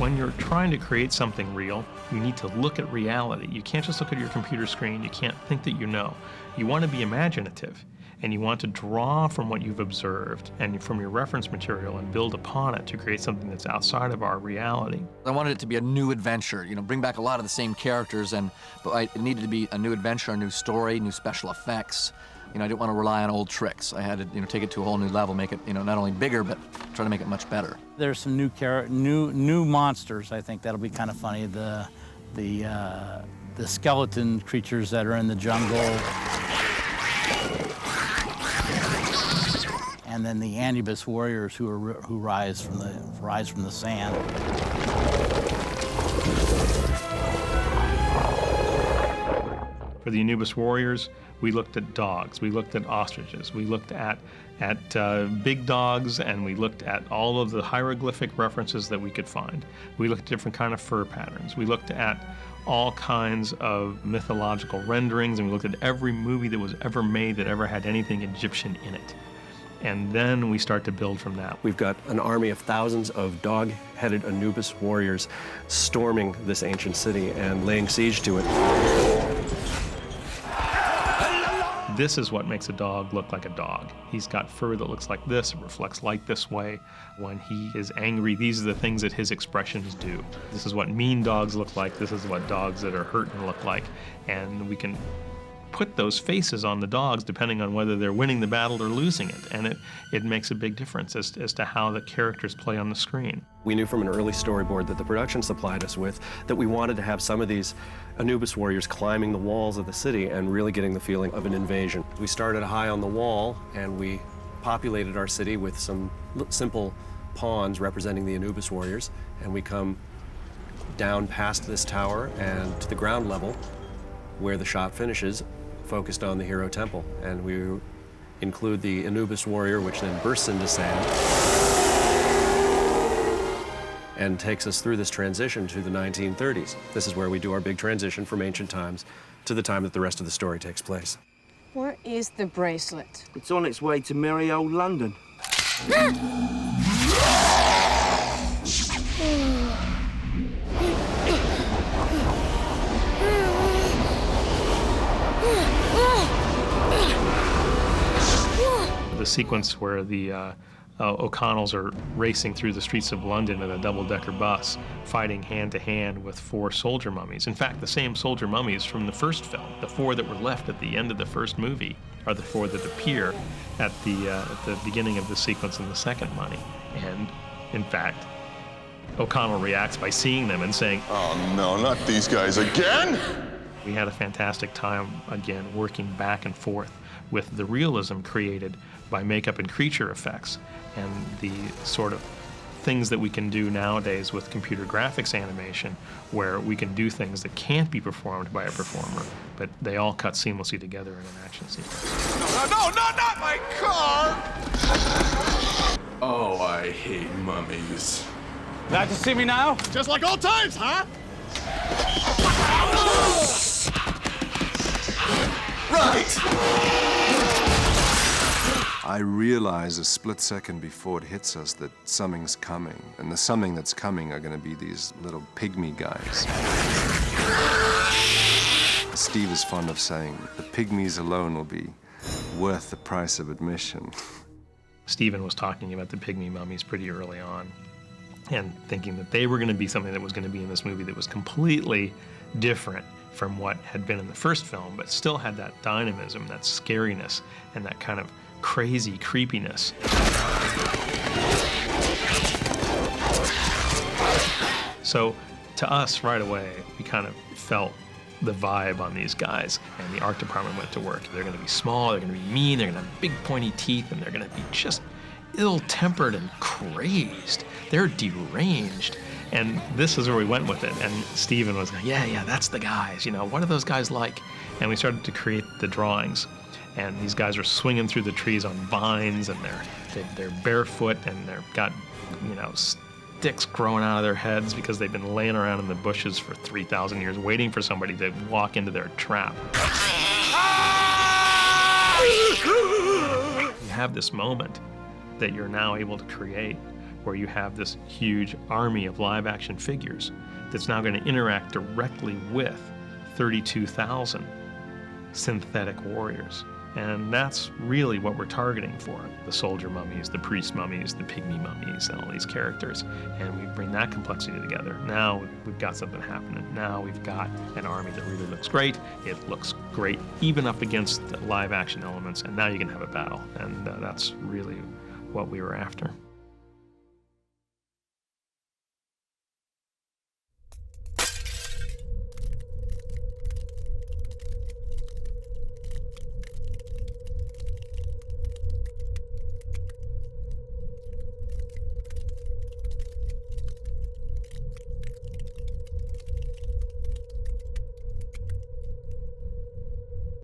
When you're trying to create something real, you need to look at reality. You can't just look at your computer screen. You can't think that you know. You want to be imaginative, and you want to draw from what you've observed and from your reference material and build upon it to create something that's outside of our reality. I wanted it to be a new adventure, bring back a lot of the same characters, but it needed to be a new adventure, a new story, new special effects. I didn't want to rely on old tricks. I had to, take it to a whole new level, make it, not only bigger, but try to make it much better. There's some new monsters. I think that'll be kind of funny. The skeleton creatures that are in the jungle, and then the Anubis warriors who rise from the sand. For the Anubis warriors, we looked at dogs, we looked at ostriches, we looked at big dogs, and we looked at all of the hieroglyphic references that we could find. We looked at different kind of fur patterns. We looked at all kinds of mythological renderings, and we looked at every movie that was ever made that ever had anything Egyptian in it. And then we start to build from that. We've got an army of thousands of dog-headed Anubis warriors storming this ancient city and laying siege to it. This is what makes a dog look like a dog. He's got fur that looks like this, it reflects light this way. When he is angry, these are the things that his expressions do. This is what mean dogs look like, this is what dogs that are hurting look like. And we can put those faces on the dogs depending on whether they're winning the battle or losing it. And it makes a big difference as to how the characters play on the screen. We knew from an early storyboard that the production supplied us with that we wanted to have some of these Anubis warriors climbing the walls of the city and really getting the feeling of an invasion. We started high on the wall and we populated our city with some simple pawns representing the Anubis warriors, and we come down past this tower and to the ground level where the shot finishes, focused on the hero temple, and we include the Anubis warrior, which then bursts into sand and takes us through this transition to the 1930s. This is where we do our big transition from ancient times to the time that the rest of the story takes place. Where is the bracelet? It's on its way to merry old London. The sequence where the O'Connells are racing through the streets of London in a double-decker bus, fighting hand-to-hand with 4 soldier mummies. In fact, the same soldier mummies from the first film. The 4 that were left at the end of the first movie are the 4 that appear at the beginning of the sequence in the second mummy. And, in fact, O'Connell reacts by seeing them and saying, "Oh no, not these guys again!" We had a fantastic time, again, working back and forth with the realism created by makeup and creature effects and the sort of things that we can do nowadays with computer graphics animation, where we can do things that can't be performed by a performer, but they all cut seamlessly together in an action sequence. No, not my car! Oh, I hate mummies. Glad to see me now? Just like old times, huh? Right! I realize a split second before it hits us that something's coming, and the something that's coming are going to be these little pygmy guys. Steve is fond of saying, the pygmies alone will be worth the price of admission. Stephen was talking about the pygmy mummies pretty early on, and thinking that they were going to be something that was going to be in this movie that was completely different from what had been in the first film, but still had that dynamism, that scariness, and that kind of crazy creepiness. So to us, right away, we kind of felt the vibe on these guys, and the art department went to work. They're going to be small, they're going to be mean, they're going to have big pointy teeth, and they're going to be just ill-tempered and crazed. They're deranged. And this is where we went with it. And Stephen was like, yeah, that's the guys. What are those guys like? And we started to create the drawings. And these guys are swinging through the trees on vines, and they're barefoot, and they've got, sticks growing out of their heads because they've been laying around in the bushes for 3,000 years waiting for somebody to walk into their trap. You have this moment that you're now able to create where you have this huge army of live action figures that's now going to interact directly with 32,000 synthetic warriors. And that's really what we're targeting for. The soldier mummies, the priest mummies, the pygmy mummies, and all these characters. And we bring that complexity together. Now we've got something happening. Now we've got an army that really looks great. It looks great even up against the live action elements. And now you can have a battle. And that's really what we were after.